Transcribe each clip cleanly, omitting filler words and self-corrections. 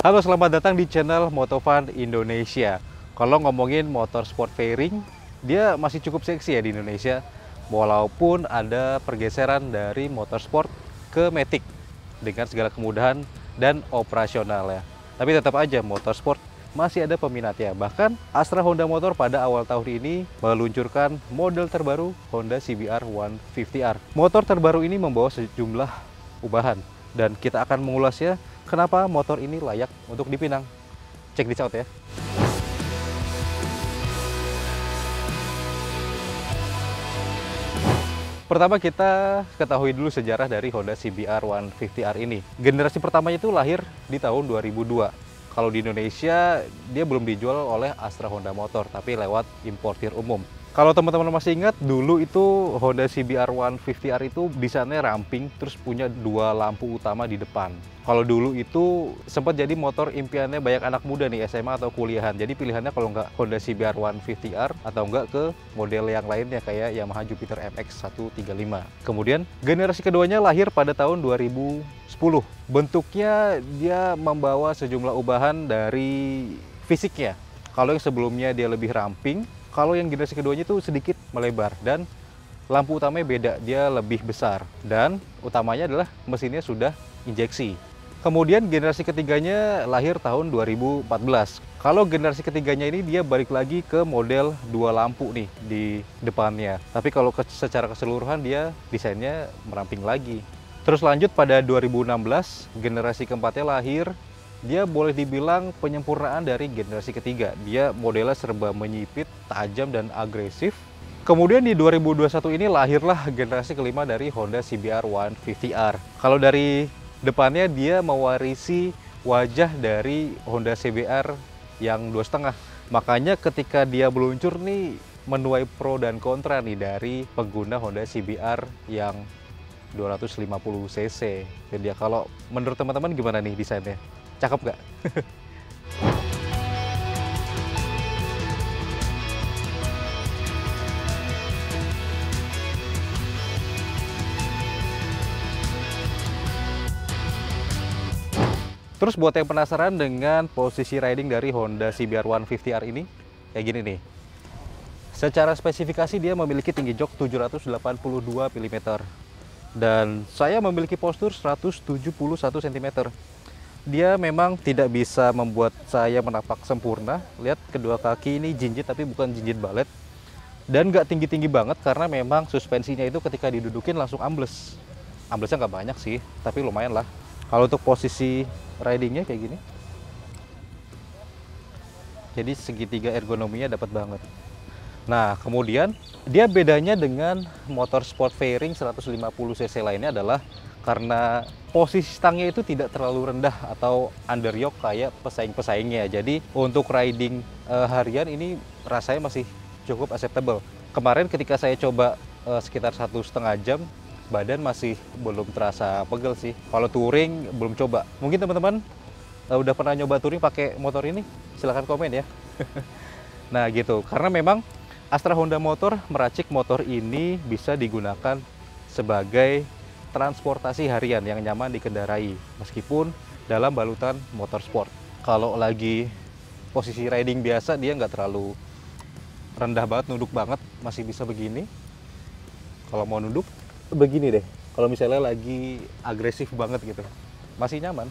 Halo, selamat datang di channel Motovun Indonesia. Kalau ngomongin motor sport fairing, dia masih cukup seksi ya di Indonesia. Walaupun ada pergeseran dari motorsport ke Matic dengan segala kemudahan dan operasional ya. Tapi tetap aja motorsport masih ada peminatnya. Bahkan Astra Honda Motor pada awal tahun ini meluncurkan model terbaru Honda CBR 150R. Motor terbaru ini membawa sejumlah ubahan dan kita akan mengulasnya. Kenapa motor ini layak untuk dipinang? Check this out ya. Pertama kita ketahui dulu sejarah dari Honda CBR 150R ini. Generasi pertamanya itu lahir di tahun 2002. Kalau di Indonesia dia belum dijual oleh Astra Honda Motor, tapi lewat importir umum. Kalau teman-teman masih ingat, dulu itu Honda CBR 150R itu desainnya ramping, terus punya dua lampu utama di depan. Kalau dulu itu sempat jadi motor impiannya banyak anak muda nih, SMA atau kuliahan. Jadi pilihannya kalau nggak Honda CBR 150R atau nggak ke model yang lainnya kayak Yamaha Jupiter MX 135. Kemudian generasi keduanya lahir pada tahun 2010. Bentuknya dia membawa sejumlah ubahan dari fisiknya. Kalau yang sebelumnya dia lebih ramping, kalau yang generasi keduanya itu sedikit melebar dan lampu utamanya beda, dia lebih besar dan utamanya adalah mesinnya sudah injeksi. Kemudian generasi ketiganya lahir tahun 2014. Kalau generasi ketiganya ini dia balik lagi ke model dua lampu nih di depannya. Tapi kalau secara keseluruhan dia desainnya meramping lagi. Terus lanjut pada 2016, generasi keempatnya lahir. Dia boleh dibilang penyempurnaan dari generasi ketiga. Dia modelnya serba menyipit, tajam, dan agresif. Kemudian di 2021 ini lahirlah generasi kelima dari Honda CBR 150R. Kalau dari depannya dia mewarisi wajah dari Honda CBR yang 2,5. Makanya ketika dia meluncur nih menuai pro dan kontra nih dari pengguna Honda CBR yang 250 cc. Jadi ya kalau menurut teman-teman gimana nih desainnya? Cakep nggak? Terus buat yang penasaran dengan posisi riding dari Honda CBR 150R ini, kayak gini nih. Secara spesifikasi dia memiliki tinggi jok 782 mm. Dan saya memiliki postur 171 cm. Dia memang tidak bisa membuat saya menapak sempurna. Lihat kedua kaki ini jinjit tapi bukan jinjit balet. Dan nggak tinggi-tinggi banget karena memang suspensinya itu ketika didudukin langsung ambles. Amblesnya nggak banyak sih, tapi lumayan lah. Kalau untuk posisi ridingnya kayak gini. Jadi segitiga ergonominya dapat banget. Nah, kemudian dia bedanya dengan motor sport fairing 150 cc lainnya adalah karena posisi stangnya itu tidak terlalu rendah atau underyoke kayak pesaing-pesaingnya. Jadi untuk riding harian ini rasanya masih cukup acceptable. Kemarin ketika saya coba sekitar 1,5 jam, badan masih belum terasa pegel sih. Kalau touring belum coba. Mungkin teman-teman udah pernah nyoba touring pakai motor ini? Silahkan komen ya. Nah gitu, karena memang Astra Honda Motor meracik motor ini bisa digunakan sebagai transportasi harian yang nyaman dikendarai meskipun dalam balutan motorsport. Kalau lagi posisi riding biasa dia nggak terlalu rendah banget, nunduk banget, masih bisa begini. Kalau mau nunduk begini deh. Kalau misalnya lagi agresif banget gitu, masih nyaman.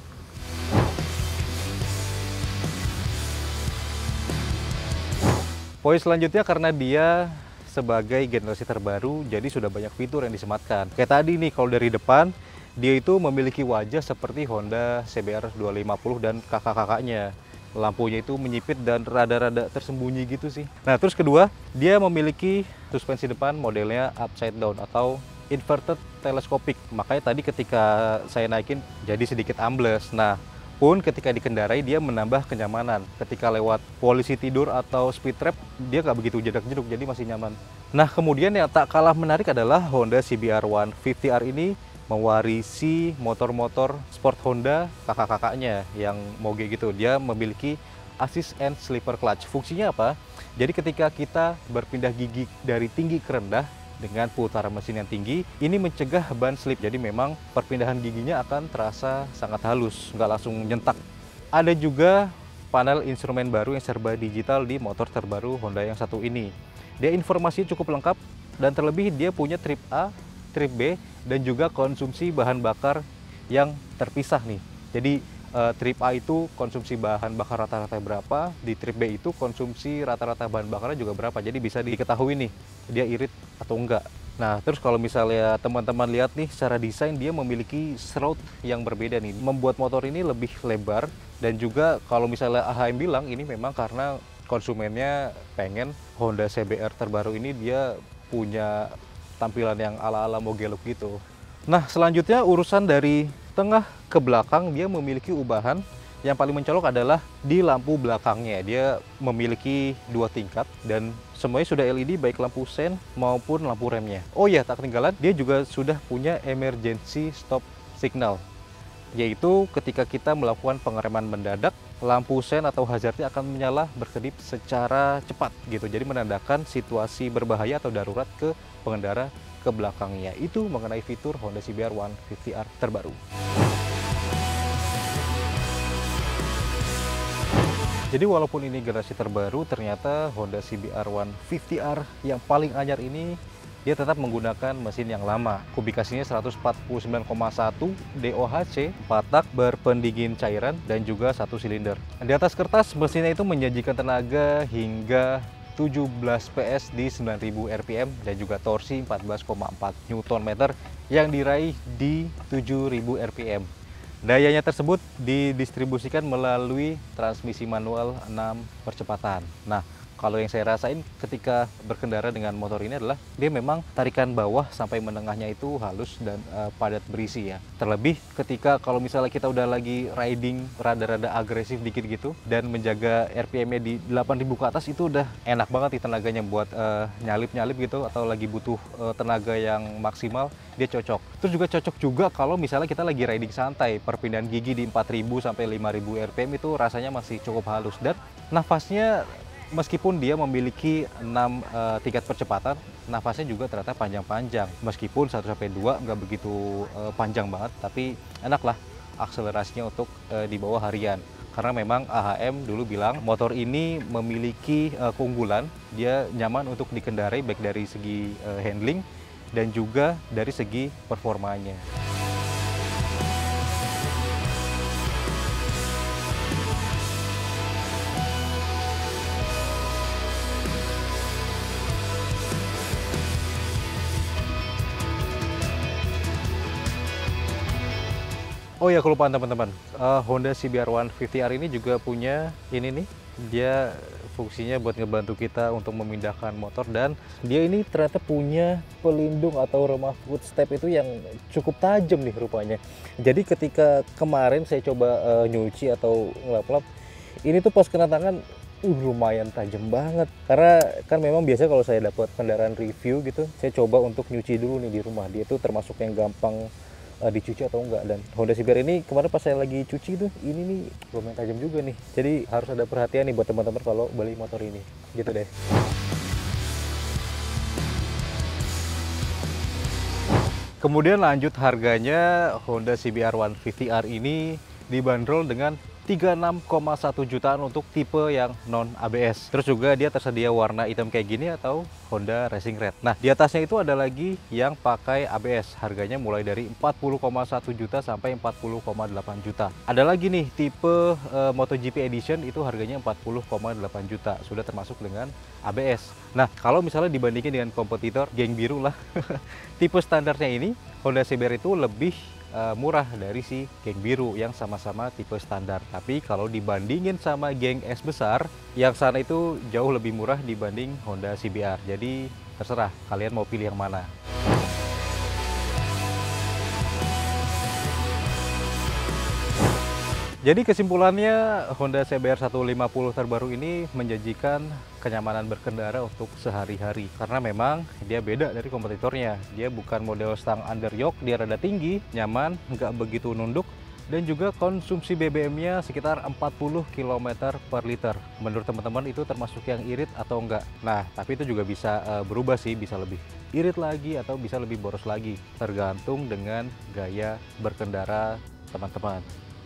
Poin selanjutnya karena dia sebagai generasi terbaru, jadi sudah banyak fitur yang disematkan. Kayak tadi nih, kalau dari depan, dia itu memiliki wajah seperti Honda CBR 250 dan kakak-kakaknya. Lampunya itu menyipit dan rada-rada tersembunyi gitu sih. Nah, terus kedua, dia memiliki suspensi depan modelnya upside down atau inverted telescopic. Makanya tadi ketika saya naikin jadi sedikit ambles. Nah, pun ketika dikendarai dia menambah kenyamanan. Ketika lewat polisi tidur atau speed trap dia nggak begitu jedak-jeduk, jadi masih nyaman. Nah kemudian yang tak kalah menarik adalah Honda CBR 150R ini mewarisi motor-motor sport Honda kakak-kakaknya yang moge gitu. Dia memiliki assist and slipper clutch. Fungsinya apa? Jadi ketika kita berpindah gigi dari tinggi ke rendah dengan putaran mesin yang tinggi, ini mencegah ban slip. Jadi memang perpindahan giginya akan terasa sangat halus, nggak langsung nyentak Ada juga panel instrumen baru yang serba digital di motor terbaru Honda yang satu ini. Dia informasinya cukup lengkap dan terlebih dia punya trip A, trip B, dan juga konsumsi bahan bakar yang terpisah nih. Jadi trip A itu konsumsi bahan bakar rata-rata berapa, di trip B itu konsumsi rata-rata bahan bakarnya juga berapa. Jadi bisa diketahui nih dia irit atau enggak. Nah, terus kalau misalnya teman-teman lihat nih secara desain dia memiliki throat yang berbeda nih, membuat motor ini lebih lebar. Dan juga kalau misalnya AHM bilang ini memang karena konsumennya pengen Honda CBR terbaru ini dia punya tampilan yang ala-ala mogeluk gitu. Nah, selanjutnya urusan dari tengah ke belakang dia memiliki ubahan. Yang paling mencolok adalah di lampu belakangnya. Dia memiliki 2 tingkat dan semuanya sudah LED baik lampu sen maupun lampu remnya. Oh ya, tak ketinggalan dia juga sudah punya emergency stop signal. Yaitu ketika kita melakukan pengereman mendadak, lampu sen atau hazardnya akan menyala berkedip secara cepat gitu. Jadi menandakan situasi berbahaya atau darurat ke pengendara ke belakangnya. Itu mengenai fitur Honda CBR 150R terbaru. Jadi walaupun ini generasi terbaru, ternyata Honda CBR 150R yang paling anyar ini dia tetap menggunakan mesin yang lama. Kubikasinya 149,1 DOHC, 4 tak berpendingin cairan, dan juga 1 silinder. Di atas kertas, mesinnya itu menjanjikan tenaga hingga 17 PS di 9000 rpm dan juga torsi 14,4 Nm yang diraih di 7000 rpm. Dayanya tersebut didistribusikan melalui transmisi manual 6 percepatan. Nah, kalau yang saya rasain ketika berkendara dengan motor ini adalah dia memang tarikan bawah sampai menengahnya itu halus dan padat berisi ya. Terlebih ketika kalau misalnya kita udah lagi riding rada-rada agresif dikit gitu dan menjaga RPM-nya di 8000 ke atas itu udah enak banget nih tenaganya buat nyalip-nyalip gitu atau lagi butuh tenaga yang maksimal, dia cocok. Terus juga cocok juga kalau misalnya kita lagi riding santai, perpindahan gigi di 4000 sampai 5000 RPM itu rasanya masih cukup halus dan nafasnya meskipun dia memiliki 6 tingkat percepatan, nafasnya juga ternyata panjang-panjang. Meskipun 1 sampai 2 nggak begitu panjang banget, tapi enak lah akselerasinya untuk di bawah harian. Karena memang AHM dulu bilang motor ini memiliki keunggulan, dia nyaman untuk dikendarai baik dari segi handling dan juga dari segi performanya. Oh ya, kelupaan teman-teman, Honda CBR 150R ini juga punya ini nih, dia fungsinya buat ngebantu kita untuk memindahkan motor dan dia ini ternyata punya pelindung atau remah footstep itu yang cukup tajam nih rupanya. Jadi ketika kemarin saya coba nyuci atau ngelap-lap, ini tuh pas kena tangan lumayan tajam banget. Karena kan memang biasa kalau saya dapat kendaraan review gitu, saya coba untuk nyuci dulu nih di rumah. Dia tuh termasuk yang gampang dicuci atau enggak, dan Honda CBR ini kemarin pas saya lagi cuci tuh ini nih lumayan tajam juga nih, jadi harus ada perhatian nih buat teman-teman kalau beli motor ini gitu deh. Kemudian lanjut harganya, Honda CBR 150R ini dibanderol dengan 36,1 jutaan untuk tipe yang non ABS. Terus juga dia tersedia warna hitam kayak gini atau Honda Racing Red. Nah, di atasnya itu ada lagi yang pakai ABS. Harganya mulai dari 40,1 juta sampai 40,8 juta. Ada lagi nih tipe MotoGP Edition itu harganya 40,8 juta. Sudah termasuk dengan ABS. Nah, kalau misalnya dibandingin dengan kompetitor geng biru lah, tipe standarnya ini Honda CBR itu lebih murah dari si geng biru yang sama-sama tipe standar. Tapi kalau dibandingin sama geng S besar, yang sana itu jauh lebih murah dibanding Honda CBR. Jadi terserah kalian mau pilih yang mana. Jadi kesimpulannya, Honda CBR 150 terbaru ini menjanjikan kenyamanan berkendara untuk sehari-hari. Karena memang dia beda dari kompetitornya. Dia bukan model stang underyoke, dia rada tinggi, nyaman, nggak begitu nunduk, dan juga konsumsi BBM-nya sekitar 40 km per liter. Menurut teman-teman itu termasuk yang irit atau enggak? Nah, tapi itu juga bisa berubah sih, bisa lebih irit lagi atau bisa lebih boros lagi. Tergantung dengan gaya berkendara teman-teman.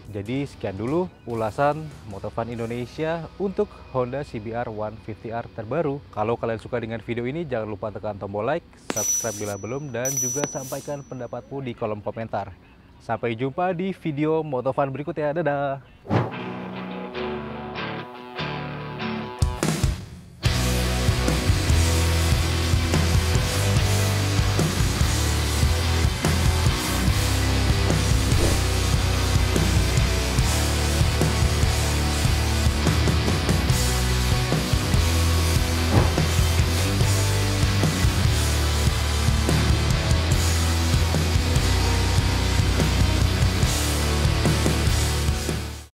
Jadi sekian dulu ulasan Motovun Indonesia untuk Honda CBR 150R terbaru. Kalau kalian suka dengan video ini, jangan lupa tekan tombol like, subscribe bila belum, dan juga sampaikan pendapatmu di kolom komentar. Sampai jumpa di video Motovun berikutnya. Dadah!